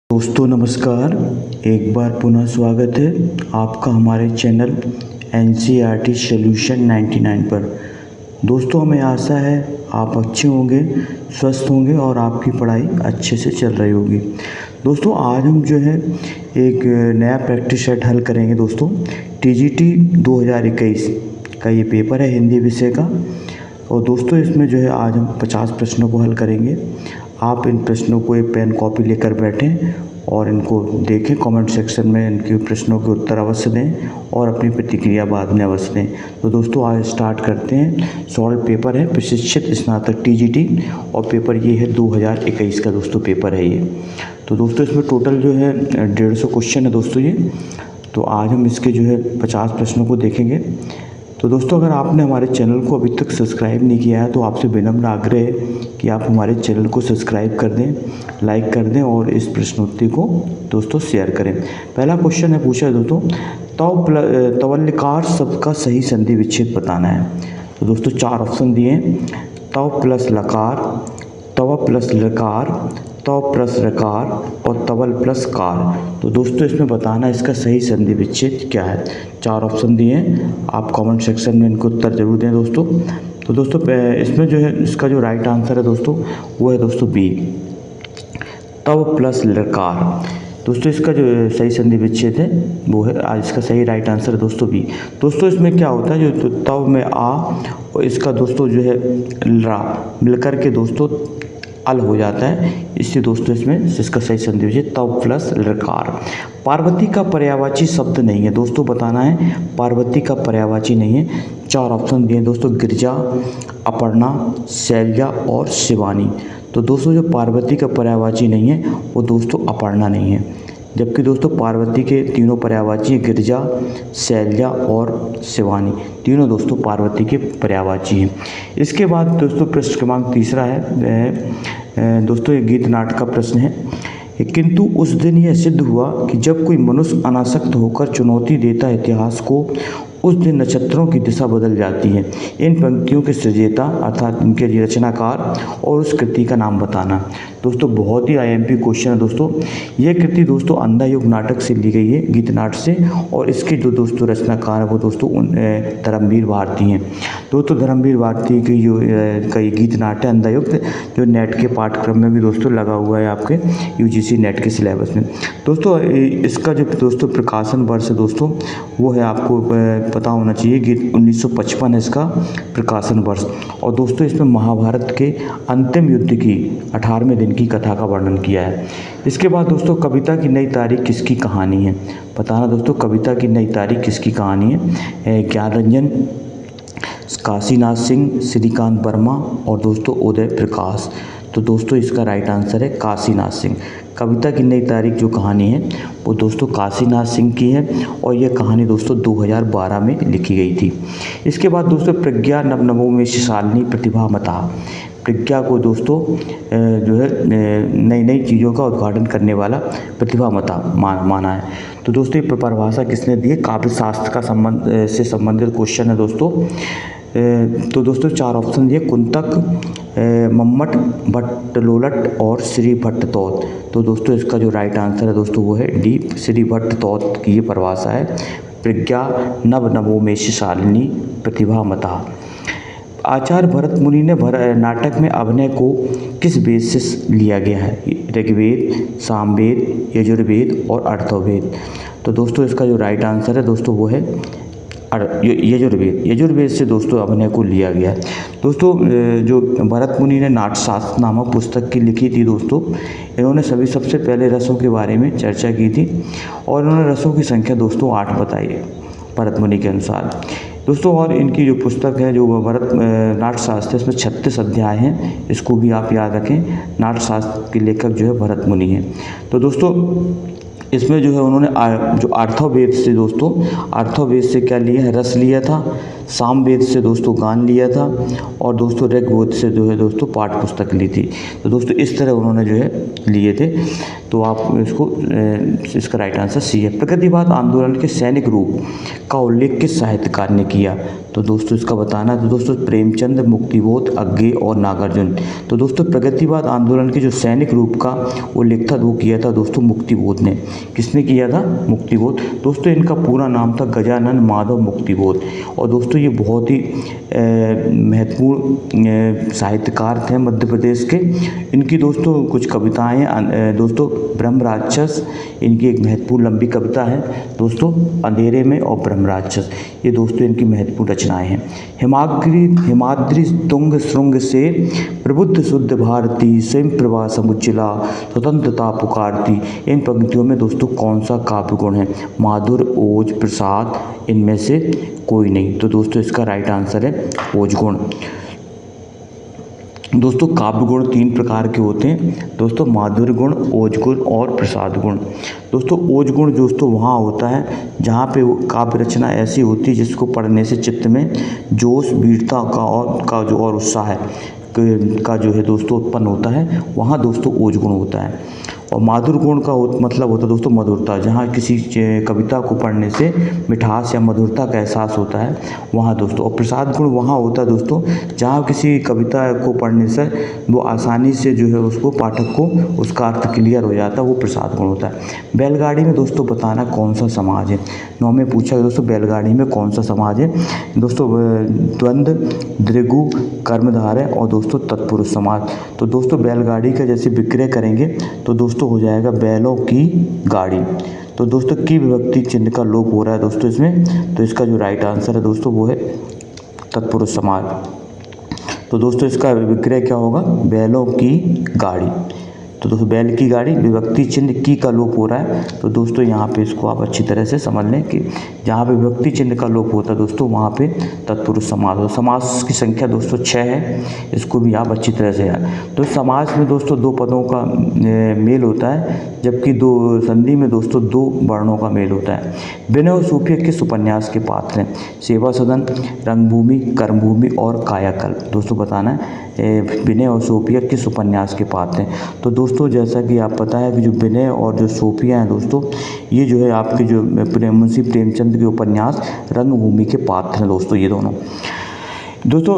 दोस्तों नमस्कार। एक बार पुनः स्वागत है आपका हमारे चैनल NCERT सॉल्यूशन 99 पर। दोस्तों हमें आशा है आप अच्छे होंगे, स्वस्थ होंगे और आपकी पढ़ाई अच्छे से चल रही होगी। दोस्तों आज हम जो है एक नया प्रैक्टिस सेट हल करेंगे। दोस्तों TGT 2021 का ये पेपर है हिंदी विषय का। और दोस्तों इसमें जो है आज हम 50 प्रश्नों को हल करेंगे। आप इन प्रश्नों को एक पेन कॉपी लेकर बैठें और इनको देखें। कमेंट सेक्शन में इनके प्रश्नों के उत्तर अवश्य दें और अपनी प्रतिक्रिया बाद में अवश्य दें। तो दोस्तों आज स्टार्ट करते हैं। सॉल्व पेपर है प्रशिक्षित स्नातक TGT और पेपर ये है 2021 का दोस्तों पेपर है ये। तो दोस्तों इसमें टोटल जो है 150 क्वेश्चन है दोस्तों ये। तो आज हम इसके जो है 50 प्रश्नों को देखेंगे। तो दोस्तों अगर आपने हमारे चैनल को अभी तक सब्सक्राइब नहीं किया है तो आपसे विनम्र आग्रह है कि आप हमारे चैनल को सब्सक्राइब कर दें, लाइक कर दें और इस प्रश्नोत्तरी को दोस्तों शेयर करें। पहला क्वेश्चन है पूछा है दोस्तों, तवल्लिकार शब्द का सही संधि विच्छेद बताना है। तो दोस्तों 4 ऑप्शन दिए हैं, तव प्लस लकार, तव प्लस लकार, तव प्लस रकार और तवल प्लस कार। तो दोस्तों इसमें बताना इसका सही संधि विच्छेद क्या है। 4 ऑप्शन दिए हैं, आप कमेंट सेक्शन में इनको उत्तर जरूर दें दोस्तों। तो दोस्तों इसमें जो है इसका जो राइट आंसर है दोस्तों वो है दोस्तों बी, तव प्लस लकार। दोस्तों इसका जो सही संधि विच्छेद है वो है आज इसका सही राइट आंसर है दोस्तों बी। दोस्तों इसमें क्या होता है जो तव में आ और इसका दोस्तों जो है रा मिलकर के दोस्तों अल हो जाता है, इसलिए दोस्तों इसमें इसका सही संधि विच्छेद तव प्लस लकार। पार्वती का पर्यायवाची शब्द नहीं है दोस्तों, बताना है पार्वती का पर्यायवाची नहीं है। 4 ऑप्शन दिए दोस्तों, गिरजा, अपर्णा, शैलजा और शिवानी। तो दोस्तों जो पार्वती का पर्यायवाची नहीं है वो दोस्तों अपर्णा नहीं है, जबकि दोस्तों पार्वती के तीनों पर्यायवाची गिरजा, शैलजा और शिवानी, तीनों दोस्तों पार्वती के पर्यायवाची हैं। इसके बाद दोस्तों प्रश्न क्रमांक 3 है दोस्तों ये गीत नाटक का प्रश्न है। किंतु उस दिन यह सिद्ध हुआ कि जब कोई मनुष्य अनासक्त होकर चुनौती देता इतिहास को, उस दिन नक्षत्रों की दिशा बदल जाती है। इन पंक्तियों के सृजयिता अर्थात इनके रचनाकार और उस कृति का नाम बताना। दोस्तों बहुत ही IMP क्वेश्चन है दोस्तों। यह कृति दोस्तों अंधा युग नाटक से ली गई है, गीत नाटक से, और इसके जो दोस्तों रचनाकार है वो दोस्तों धर्मवीर भारती हैं। दोस्तों धर्मवीर भारती की जो कई गीत नाटक है अंधा युग, जो नेट के पाठ्यक्रम में भी दोस्तों लगा हुआ है आपके UGC नेट के सिलेबस में। दोस्तों इसका जो दोस्तों प्रकाशन वर्ष है दोस्तों वो है आपको पता होना चाहिए, गीत 1955 है इसका प्रकाशन वर्ष। और दोस्तों इसमें महाभारत के अंतिम युद्ध की 18वें दिन की कथा का वर्णन किया है। इसके बाद दोस्तों कविता की नई तारीख किसकी कहानी है, बताना दोस्तों कविता की नई तारीख किसकी कहानी है। ज्ञानरंजन, काशीनाथ सिंह, श्रीकांत वर्मा और दोस्तों उदय प्रकाश। तो दोस्तों इसका राइट आंसर है काशीनाथ सिंह। कविता की नई तारीख जो कहानी है वो दोस्तों काशीनाथ सिंह की है और यह कहानी दोस्तों 2012 में लिखी गई थी। इसके बाद दोस्तों प्रज्ञा नवनवोन्मेष शालिनी प्रतिभामता। प्रज्ञा को दोस्तों जो है नई नई चीज़ों का उद्घाटन करने वाला प्रतिभामता माना है। तो दोस्तों ये परिभाषा किसने दी है, काव्य शास्त्र का से संबंधित क्वेश्चन है दोस्तों। तो दोस्तों 4 ऑप्शन दिए, कुंतक, मम्मट, भट्टलोलट और श्री भट्टतोत। तो दोस्तों इसका जो राइट आंसर है दोस्तों वो है डी, श्री भट्टतोत की ये परिभाषा है, प्रज्ञा नवनवोन्मेष शालिनी प्रतिभामता। आचार्य भरत मुनि ने नाटक में अभिनय को किस वेद से लिया गया है, ऋग्वेद, सामवेद, यजुर्वेद और अथर्ववेद। तो दोस्तों इसका जो राइट आंसर है दोस्तों वो है यजुर्वेद से दोस्तों अभिनय को लिया गया है। दोस्तों जो भरत मुनि ने नाट्यशास्त्र नामक पुस्तक की लिखी थी दोस्तों, इन्होंने सबसे पहले रसों के बारे में चर्चा की थी और इन्होंने रसों की संख्या दोस्तों 8 बताई है भरत मुनि के अनुसार दोस्तों। और इनकी जो पुस्तक है जो भरत नाट्यशास्त्र, इसमें 36 अध्याय हैं, इसको भी आप याद रखें। नाट्यशास्त्र के लेखक जो है भरत मुनि हैं। तो दोस्तों इसमें जो है उन्होंने जो अर्थवेद से दोस्तों, अर्थवेद से क्या लिया है, रस लिया था, सामवेद से दोस्तों गान लिया था, और दोस्तों ऋग्वेद से जो है दोस्तों पाठ पुस्तक ली थी। तो दोस्तों इस तरह उन्होंने जो है लिए थे। तो आप इसका राइट आंसर सी है। प्रगतिवाद आंदोलन के सैनिक रूप का उल्लेख किस साहित्यकार ने किया? तो दोस्तों इसका बताना है। तो दोस्तों प्रेमचंद, मुक्तिबोध, अज्ञे और नागार्जुन। तो दोस्तों प्रगतिवाद आंदोलन के जो सैनिक रूप का उल्लेख था वो किया था दोस्तों मुक्तिबोध ने। किसने किया था? मुक्तिबोध। दोस्तों इनका पूरा नाम था गजानन माधव मुक्तिबोध। और दोस्तों ये बहुत ही महत्वपूर्ण साहित्यकार थे मध्य प्रदेश के। इनकी दोस्तों कुछ कविताएं हैं दोस्तों। ब्रह्म राक्षस इनकी एक महत्वपूर्ण लंबी कविता है दोस्तों, अंधेरे में और ब्रह्म राक्षस, ये दोस्तों इनकी महत्वपूर्ण रचनाएं हैं। हिमाद्रि तुंग श्रृंग से प्रबुद्ध शुद्ध भारती, स्वयं प्रभा समुज्ज्वला, स्वतंत्रता पुकारती। इन पंक्तियों में दोस्तों कौन सा काव्य गुण है? माधुर, ओज, प्रसाद, इनमें से कोई नहीं। तो दोस्तों इसका राइट आंसर है ओज गुण। दोस्तों काव्य गुण 3 प्रकार के होते हैं दोस्तों, माधुर्य गुण, ओज गुण और प्रसाद गुण। दोस्तों ओज गुण दोस्तों वहाँ होता है जहाँ पे काव्य रचना ऐसी होती है जिसको पढ़ने से चित्त में जोश, वीरता का जो और उत्साह है का जो है दोस्तों उत्पन्न होता है, वहाँ दोस्तों ओज गुण होता है। और माधुर गुण का मतलब होता है दोस्तों मधुरता, जहाँ किसी कविता को पढ़ने से मिठास या मधुरता का एहसास होता है वहाँ दोस्तों। और प्रसाद गुण वहाँ होता है दोस्तों जहाँ किसी कविता को पढ़ने से वो आसानी से जो है उसको पाठक को उसका अर्थ क्लियर हो जाता है, वो प्रसाद गुण होता है। बैलगाड़ी में दोस्तों बताना कौन सा समाज है? 9 में पूछा है दोस्तों बैलगाड़ी में कौन सा समाज है? दोस्तों द्वंद्व, द्विगु, कर्मधारय और दोस्तों तत्पुरुष समाज। तो दोस्तों बैलगाड़ी का जैसे विक्रय करेंगे तो दोस्तों हो जाएगा बैलों की गाड़ी। तो दोस्तों की विभक्ति चिन्ह का लोप हो रहा है दोस्तों इसमें। तो इसका जो राइट आंसर है दोस्तों वो है तत्पुरुष समाज। तो दोस्तों इसका विक्रय क्या होगा? बैलों की गाड़ी। तो दोस्तों बैल की गाड़ी, विभक्ति चिन्ह की का लोप हो रहा है। तो दोस्तों यहाँ पे इसको आप अच्छी तरह से समझ लें कि जहाँ पे विभक्ति चिन्ह का लोप होता है दोस्तों वहाँ पे तत्पुरुष समास हो। समास की संख्या दोस्तों 6 है, इसको भी आप अच्छी तरह से याद। तो समास में दोस्तों 2 पदों का मेल होता है, जबकि 2 संधि में दोस्तों 2 वर्णों का मेल होता है। विनय और सूफिया किस उपन्यास के पात्र हैं? सेवा सदन, रंगभूमि, कर्मभूमि और कायाकल्प। दोस्तों बताना है विनय और सोफिया किस उपन्यास के पात्र हैं। तो दोस्तों जैसा कि आप पता है कि जो विनय और जो सोफिया हैं दोस्तों, ये जो है आपके जो मुंशी प्रेमचंद के उपन्यास रंगभूमि के पात्र हैं दोस्तों, ये दोनों। दोस्तों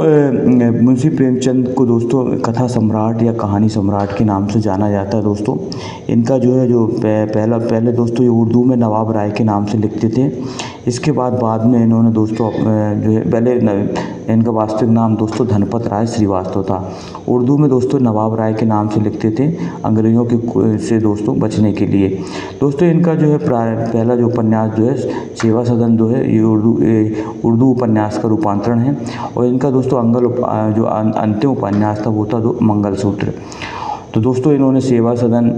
मुंशी प्रेमचंद को दोस्तों कथा सम्राट या कहानी सम्राट के नाम से जाना जाता है दोस्तों। इनका जो है जो पहले दोस्तों ये उर्दू में नवाब राय के नाम से लिखते थे। इसके बाद में इन्होंने दोस्तों जो है पहले इनका वास्तविक नाम दोस्तों धनपत राय श्रीवास्तव था। उर्दू में दोस्तों नवाब राय के नाम से लिखते थे अंग्रेज़ों के से दोस्तों बचने के लिए। दोस्तों इनका जो है पहला जो उपन्यास जो है सेवा सदन जो है ये उर्दू उपन्यास का रूपांतरण है। और इनका दोस्तों जो अंतिम उपन्यास था वो था मंगलसूत्र। तो दोस्तों इन्होंने सेवा सदन,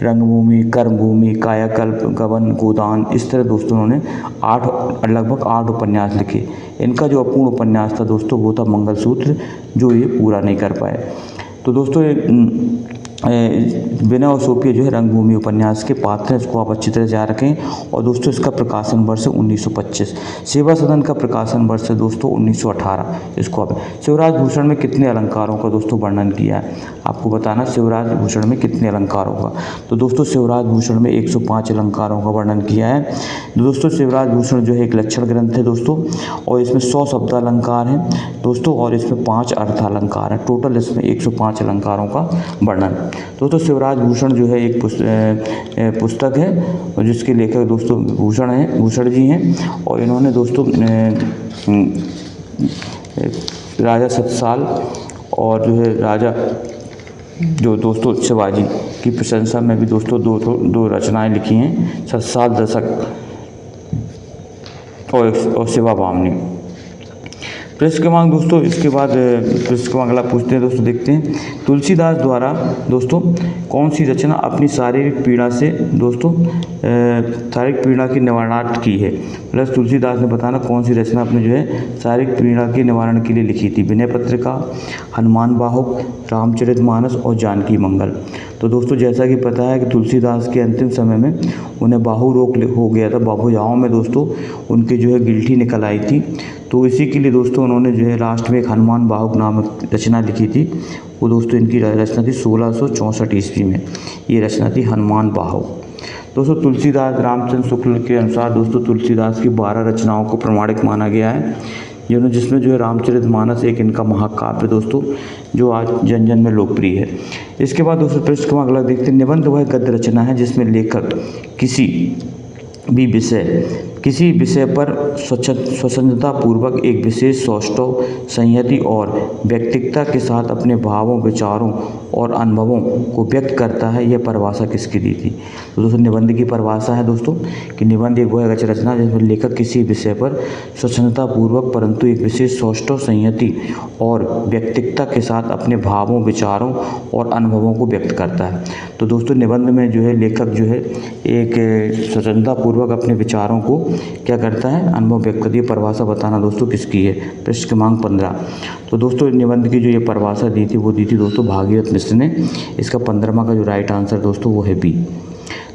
रंगभूमि, कर्मभूमि, कायाकल्प, गबन, गोदान, इस तरह दोस्तों उन्होंने लगभग 8 उपन्यास लिखे। इनका जो अपूर्ण उपन्यास था दोस्तों वो था मंगलसूत्र, जो ये पूरा नहीं कर पाए। तो दोस्तों विनय और सोफिया जो है रंगभूमि उपन्यास के पात्र हैं, इसको आप अच्छी तरह से याद रखें। और दोस्तों इसका प्रकाशन वर्ष है 1925। सेवा सदन का प्रकाशन वर्ष है दोस्तों 1918। इसको आप शिवराज भूषण में कितने अलंकारों का दोस्तों वर्णन किया है? आपको बताना शिवराज भूषण में कितने अलंकारों का। तो दोस्तों शिवराज भूषण में 105 अलंकारों का वर्णन किया है। दोस्तों शिवराज भूषण जो है एक लक्षण ग्रंथ है दोस्तों, और इसमें 100 शब्द अलंकार हैं दोस्तों, और इसमें 5 अर्थ अलंकार हैं। टोटल इसमें 105 अलंकारों का वर्णन। दोस्तों शिवराज भूषण जो है एक पुस्तक है और जिसके लेखक दोस्तों भूषण जी हैं। और इन्होंने दोस्तों राजा सतसाल और जो है राजा जो दोस्तों शिवाजी की प्रशंसा में भी दोस्तों दो रचनाएं लिखी हैं, सतसाल दशक और शिवा भामनी। प्रश्न क्रमांक दोस्तों इसके बाद प्रश्न क्रमांक अगला पूछते हैं दोस्तों, देखते हैं तुलसीदास द्वारा दोस्तों कौन सी रचना अपनी शारीरिक पीड़ा से दोस्तों शारीरिक पीड़ा की निवारणार्थ की है। प्लस तुलसीदास ने बताना कौन सी रचना अपने जो है शारीरिक पीड़ा के निवारण के लिए लिखी थी। विनय पत्रिका, हनुमान बाहुक, रामचरितमानस और जानकी मंगल। तो दोस्तों जैसा कि पता है कि तुलसीदास के अंतिम समय में उन्हें बाहु रोग हो गया था, बाहुजाओं में दोस्तों उनकी जो है गिल्टी निकल आई थी। तो इसी के लिए दोस्तों उन्होंने जो है लास्ट में एक हनुमान बाहुक नामक रचना लिखी थी। वो दोस्तों इनकी रचना थी 1664 ईस्वी में, ये रचना थी हनुमान बाहुक। दोस्तों तुलसीदास रामचंद्र शुक्ल के अनुसार दोस्तों तुलसीदास की 12 रचनाओं को प्रमाणिक माना गया है, जिसमें जो है रामचरितमानस एक इनका महाकाव्य दोस्तों जो आज जन जन में लोकप्रिय है। इसके बाद दोस्तों प्रश्न क्रमांक अगला देखते हैं। निबंध वह गद्य रचना है जिसमें लेखक किसी विषय पर स्वच्छंदता पूर्वक एक विशेष सौष्ठव, संयति और व्यक्तिकता के साथ अपने भावों, विचारों और अनुभवों को व्यक्त करता है। यह परिभाषा किसकी दी थी। तो दोस्तों निबंध की परिभाषा है दोस्तों कि निबंध एक वह रचना जिसमें लेखक किसी विषय पर स्वच्छंदता पूर्वक परंतु एक विशेष सौष्ठव, संयति और व्यक्तिकता के साथ अपने भावों, विचारों और अनुभवों को व्यक्त करता है। तो दोस्तों निबंध में जो है लेखक जो है एक स्वच्छंदता पूर्वक अपने विचारों को क्या करता है, अनुभव व्यक्त करती है। परिभाषा बताना दोस्तों किसकी है। प्रश्न क्रमांक 15। तो दोस्तों निबंध की जो ये परिभाषा दी थी वो दी थी दोस्तों भागीरथ मिश्र ने। इसका 15वां का जो राइट आंसर दोस्तों वो है बी।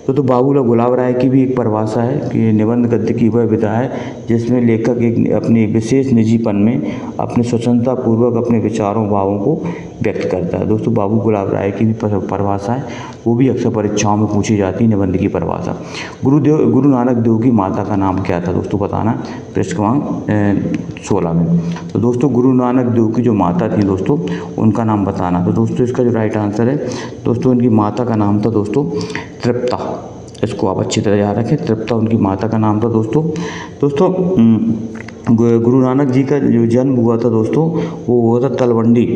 तो बाबूलाल गुलाब राय की भी एक परिभाषा है कि निबंध गद्य की वह विधा है जिसमें लेखक एक अपनी विशेष निजीपन में अपने स्वच्छंदता पूर्वक अपने विचारों, भावों को व्यक्त करता है। दोस्तों बाबू गुलाब राय की भी परिभाषा है, वो भी अक्सर परीक्षाओं में पूछी जाती है निबंध की परिभाषा। गुरु नानक देव की माता का नाम क्या था दोस्तों बताना प्रश्न क्रमांक 16 में। तो दोस्तों गुरु नानक देव की जो माता थी दोस्तों उनका नाम बताना। तो दोस्तों इसका जो राइट आंसर है दोस्तों उनकी माता का नाम था दोस्तों तृप्ता। इसको आप अच्छी तरह याद रखें, तृप्ता उनकी माता का नाम था दोस्तों। गुरु नानक जी का जो जन्म हुआ था दोस्तों वो हुआ था तलवंडी,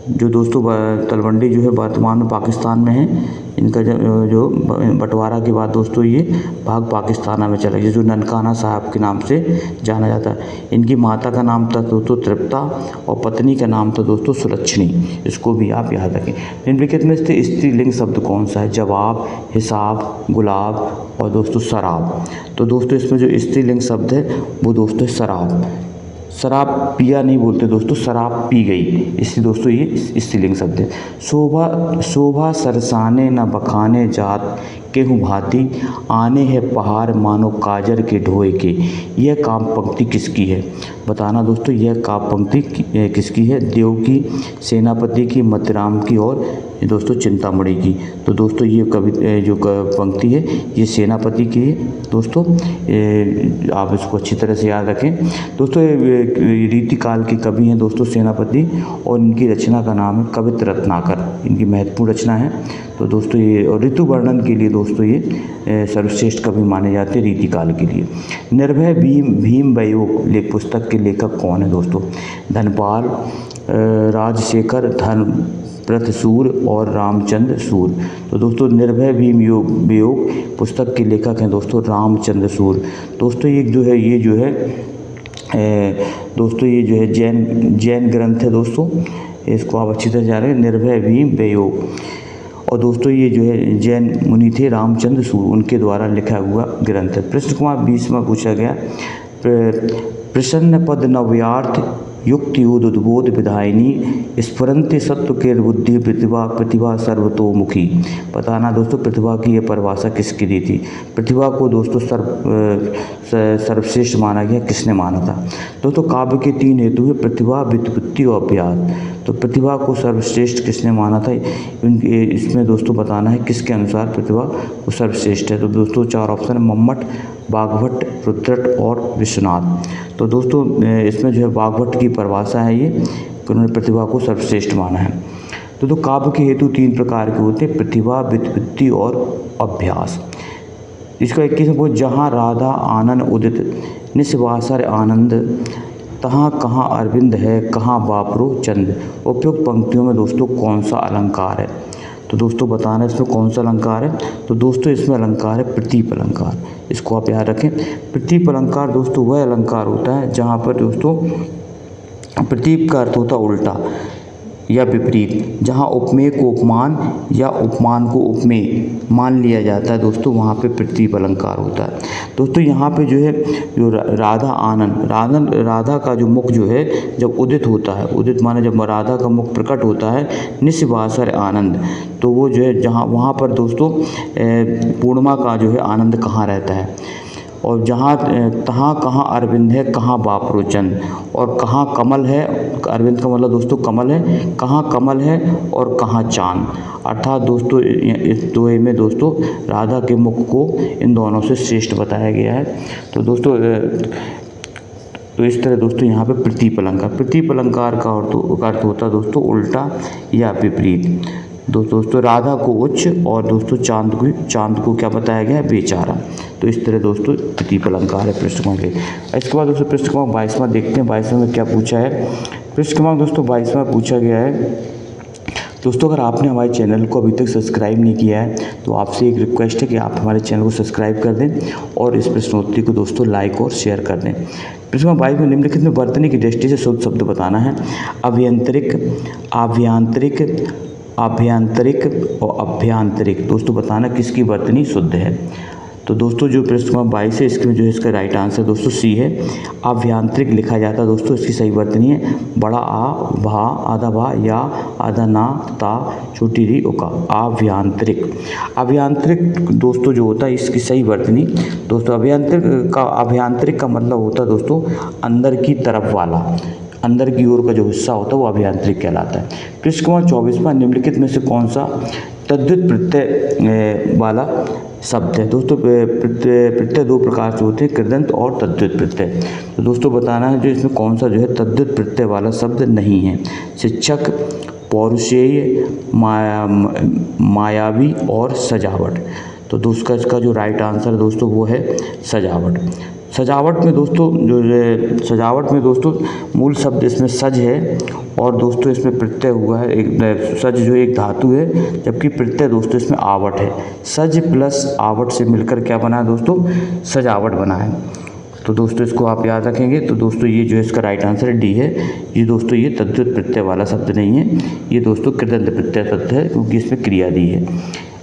जो दोस्तों तलवंडी जो है वर्तमान में पाकिस्तान में है। इनका जो बंटवारा के बाद दोस्तों ये भाग पाकिस्तान में चला गया, जो ननकाना साहब के नाम से जाना जाता है। इनकी माता का नाम था दोस्तों तृप्ता और पत्नी का नाम था दोस्तों सुलक्षणी। इसको भी आप याद रखें। निम्नलिखित में से स्त्रीलिंग शब्द कौन सा है। जवाब, हिसाब, गुलाब और दोस्तों शराब। तो दोस्तों इसमें जो स्त्रीलिंग शब्द है वो दोस्तों शराब। शराब पिया नहीं बोलते दोस्तों, शराब पी गई, इसलिए दोस्तों ये स्त्रीलिंग शब्द है। शोभा सरसाने न बखाने जात केहू भांति, आने हैं पहाड़ मानो काजर के ढोए के। यह काव्य पंक्ति किसकी है बताना दोस्तों। यह काव्य पंक्ति किसकी है। देव की, सेनापति की, मतिराम की और दोस्तों चिंतामणि की। तो दोस्तों ये जो पंक्ति है ये सेनापति की है दोस्तों। आप इसको अच्छी तरह से याद रखें दोस्तों। रीति काल के कवि हैं दोस्तों सेनापति, और इनकी रचना का नाम है कवित्र रत्नाकर। इनकी महत्वपूर्ण रचना है। तो दोस्तों ये और ऋतु वर्णन के लिए दोस्तों ये सर्वश्रेष्ठ कवि माने जाते हैं रीति काल के लिए। निर्भय भीम वयोग पुस्तक के लेखक कौन है दोस्तों। धनपाल, राजशेखर, धर्मप्रथ सूर और रामचंद्र सूर। तो दोस्तों निर्भय भीम वयोग पुस्तक के लेखक हैं दोस्तों रामचंद्र सूर। दोस्तों ये जो है जैन ग्रंथ है दोस्तों, इसको आप अच्छी तरह जान रहे हैं, निर्भय भीम वयोग। और दोस्तों ये जो है जैन मुनि थे रामचंद्र सूर, उनके द्वारा लिखा हुआ ग्रंथ है। प्रश्न क्रमांक 20 में पूछा गया प्रसन्न पद नव्यार्थ युक्ति उद्बोध विधायिनी स्फुरंति सत्व के बुद्धि प्रतिभा सर्वतोमुखी। बताना दोस्तों प्रतिभा की यह परिभाषा किसकी दी थी। प्रतिभा को दोस्तों सर्वश्रेष्ठ माना गया, किसने माना था। दोस्तों काव्य के 3 हेतु है, प्रतिभा, व्युत्पत्ति और अभ्यास। तो प्रतिभा को सर्वश्रेष्ठ किसने माना था, इसमें दोस्तों बताना है किसके अनुसार प्रतिभा वो सर्वश्रेष्ठ है। तो दोस्तों 4 ऑप्शन है, मम्मट, बागभट्ट, रुद्रट और विश्वनाथ। तो दोस्तों इसमें जो है बागभट्ट की परिभाषा है ये, उन्होंने प्रतिभा को सर्वश्रेष्ठ माना है। तो काव्य के हेतु 3 प्रकार के होते हैं, प्रतिभा, व्युत्पत्ति और अभ्यास। इसका 21 में जहाँ राधा आनंद उदित निस्वासर आनंद, तहाँ कहाँ अरविंद है, कहाँ बापरो चंद। उपयुक्त पंक्तियों में दोस्तों कौन सा अलंकार है। तो दोस्तों बताना इसमें कौन सा अलंकार है। तो दोस्तों इसमें अलंकार है प्रतीप अलंकार, इसको आप याद रखें। प्रतीप अलंकार दोस्तों वह अलंकार होता है जहाँ पर दोस्तों प्रतीप का अर्थ होता है उल्टा या विपरीत। जहाँ उपमेय को उपमान या उपमान को उपमेय मान लिया जाता है दोस्तों, वहाँ पे प्रतीप अलंकार होता है। दोस्तों यहाँ पे जो है जो राधा आनंद, राधा का जो मुख जो है जब उदित होता है, उदित माने जब राधा का मुख प्रकट होता है, निस्वासर आनंद, तो वो जो है जहाँ वहाँ पर दोस्तों पूर्णिमा का जो है आनंद कहाँ रहता है। और जहाँ तहाँ कहाँ अरविंद है कहाँ बापरोचन, और कहाँ कमल है, अरविंद का मतलब दोस्तों कमल है, कहाँ कमल है और कहाँ चांद। अर्थात दोस्तों इस दोहे में दोस्तों राधा के मुख को इन दोनों से श्रेष्ठ बताया गया है। तो दोस्तों तो इस तरह दोस्तों यहाँ पे प्रतीप अलंकार का अर्थ होता है दोस्तों उल्टा या विपरीत। दोस्तों राधा को उच्च और दोस्तों चांद को क्या बताया गया है, बेचारा। तो इस तरह दोस्तों प्रतीप अलंकार है पृष्ठ क्रमांक के। इसके बाद दोस्तों पृष्ठ क्रमांक 22वां देखते हैं। 22वें में क्या पूछा है, पृष्ठ क्रमांक दोस्तों 22वां पूछा गया है। दोस्तों अगर आपने हमारे चैनल को अभी तक सब्सक्राइब नहीं किया है तो आपसे एक रिक्वेस्ट है कि आप हमारे चैनल को सब्सक्राइब कर दें और इस प्रश्नोत्तरी को दोस्तों लाइक और शेयर कर दें। प्रश्न नंबर 22 में निम्नलिखित में वर्तनी की दृष्टि से शुद्ध शब्द बताना है। आभ्यंतरिक और अभ्यंतरिक दोस्तों बताना किसकी वर्तनी शुद्ध है। तो दोस्तों जो प्रश्न क्रमांक 22 है इसमें जो है इसका राइट आंसर दोस्तों सी है। आभ्यंतरिक लिखा जाता है दोस्तों, इसकी सही वर्तनी है बड़ा आ भा आधा भा या आधा ना ता छोटी री उका। आभ्यंतरिक दोस्तों जो होता है इसकी सही वर्तनी दोस्तों आभ्यंतरिक का मतलब होता है दोस्तों अंदर की तरफ वाला, अंदर की ओर का जो हिस्सा होता है वो आभ्यंतरिक कहलाता है। पृष्ठ क्रमांक 24वां निम्नलिखित में से कौन सा तद्धित प्रत्यय वाला शब्द है। दोस्तों प्रत्यय दो प्रकार से होते हैं, कृदंत और तद्धित प्रत्यय। तो दोस्तों बताना है जो इसमें कौन सा जो है तद्धित प्रत्यय वाला शब्द नहीं है। शिक्षक, पौरुषेय, मायावी और सजावट। तो दोस्तों इसका जो राइट आंसर है दोस्तों वो है सजावट। सजावट में दोस्तों मूल शब्द इसमें सज है और दोस्तों इसमें प्रत्यय हुआ है एक सज जो एक धातु है, जबकि प्रत्यय दोस्तों इसमें आवट है। सज प्लस आवट से मिलकर क्या बना है दोस्तों, सजावट बना है। तो दोस्तों इसको आप याद रखेंगे। तो दोस्तों ये जो है इसका राइट आंसर डी है। ये दोस्तों ये तद्धित प्रत्यय वाला शब्द नहीं है, ये दोस्तों कृदंत प्रत्यय शब्द है क्योंकि इसमें क्रिया दी है।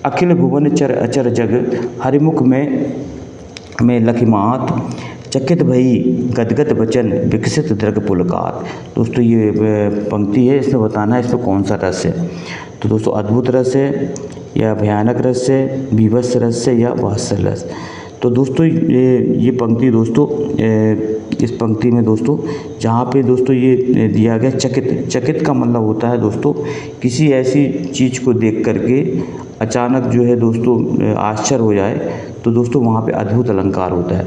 अखिल भुवन चर अचर जग हरिमुख में लखिमात चकित भई गदगद वचन विकसित दृग पुलकात। दोस्तों ये पंक्ति है, इसमें बताना है इसमें कौन सा रस है। तो दोस्तों अद्भुत रस है या भयानक रस है, बीभत्स रस है या वात्सल रस। तो दोस्तों ये पंक्ति दोस्तों इस पंक्ति में दोस्तों जहाँ पे दोस्तों ये दिया गया चकित का मतलब होता है दोस्तों किसी ऐसी चीज़ को देख करके अचानक जो है दोस्तों आश्चर्य हो जाए, तो दोस्तों वहाँ पे अद्भुत अलंकार होता है।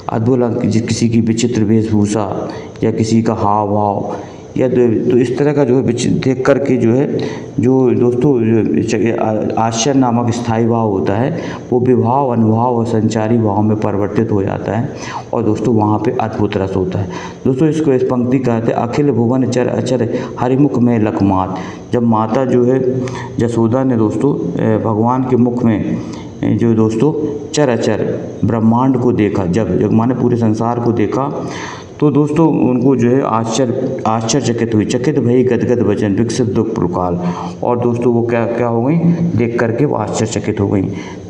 अद्भुत किसी की विचित्र वेशभूषा या किसी का हाव भाव या तो इस तरह का जो है देख करके जो है जो दोस्तों आश्चर्य नामक स्थायी भाव होता है वो विभाव अनुभाव और संचारी भाव में परिवर्तित हो जाता है और दोस्तों वहाँ पे अद्भुत रस होता है। दोस्तों इसको इस पंक्ति कहते हैं अखिल भुवन चर अचर हरिमुख में लखमात। जब माता जो है यशोदा ने दोस्तों भगवान के मुख में जो दोस्तों चर अचर ब्रह्मांड को देखा, जब माने पूरे संसार को देखा, तो दोस्तों उनको जो है आश्चर्यचकित हुई। चकित भई गदगद वचन विकसित दुख प्रकाल, और दोस्तों वो क्या हो गई, देख करके वो आश्चर्यचकित हो गई।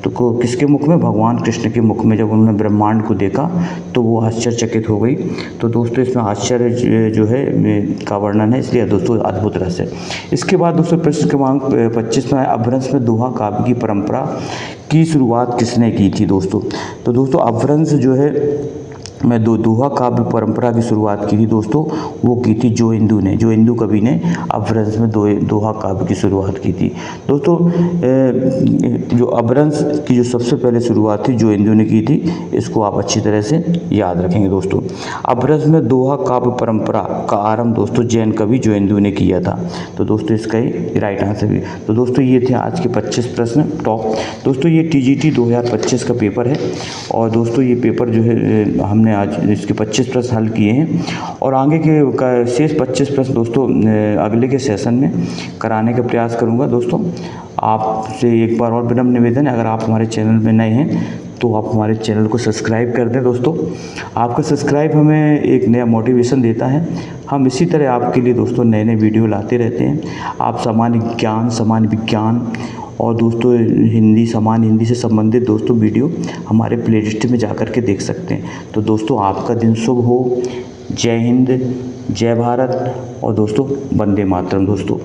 तो किसके मुख में, भगवान कृष्ण के मुख में जब उन्होंने ब्रह्मांड को देखा तो वो आश्चर्यचकित हो गई। तो दोस्तों इसमें आश्चर्य जो है का वर्णन है, इसलिए दोस्तों अद्भुत रस है। इसके बाद दोस्तों प्रश्न क्रमांक 25 में अपभ्रंश में दोहा काव्य की परंपरा की शुरुआत किसने की थी दोस्तों। तो दोस्तों अपभ्रंश जो है में दोहा काव्य परंपरा की शुरुआत की थी दोस्तों, वो की थी जो इंदु कवि ने अपभ्रंश में दोहा काव्य की शुरुआत की थी। दोस्तों जो अपभ्रंश की जो सबसे पहले शुरुआत थी जो इंदु ने की थी, इसको आप अच्छी तरह से याद रखेंगे दोस्तों। अपभ्रंश में दोहा काव्य परंपरा का आरंभ दोस्तों जैन कवि जो इंदु ने किया था। तो दोस्तों इसका ही राइट आंसर भी। तो दोस्तों ये थे आज के 25 प्रश्न टॉप। दोस्तों ये TGT 2025 का पेपर है और दोस्तों ये पेपर जो है हमने आज इसके 25 प्रश्न हल किए हैं और आगे के शेष 25 प्रश्न दोस्तों अगले के सेशन में कराने का प्रयास करूंगा। दोस्तों आपसे एक बार और विनम्र निवेदन है, अगर आप हमारे चैनल में नए हैं तो आप हमारे चैनल को सब्सक्राइब कर दें दोस्तों। आपका सब्सक्राइब हमें एक नया मोटिवेशन देता है। हम इसी तरह आपके लिए दोस्तों नए नए वीडियो लाते रहते हैं। आप सामान्य ज्ञान, सामान्य विज्ञान और दोस्तों हिंदी, सामान्य हिंदी से संबंधित दोस्तों वीडियो हमारे प्लेलिस्ट में जा कर के देख सकते हैं। तो दोस्तों आपका दिन शुभ हो। जय हिंद, जय भारत और दोस्तों वंदे मातरम दोस्तों।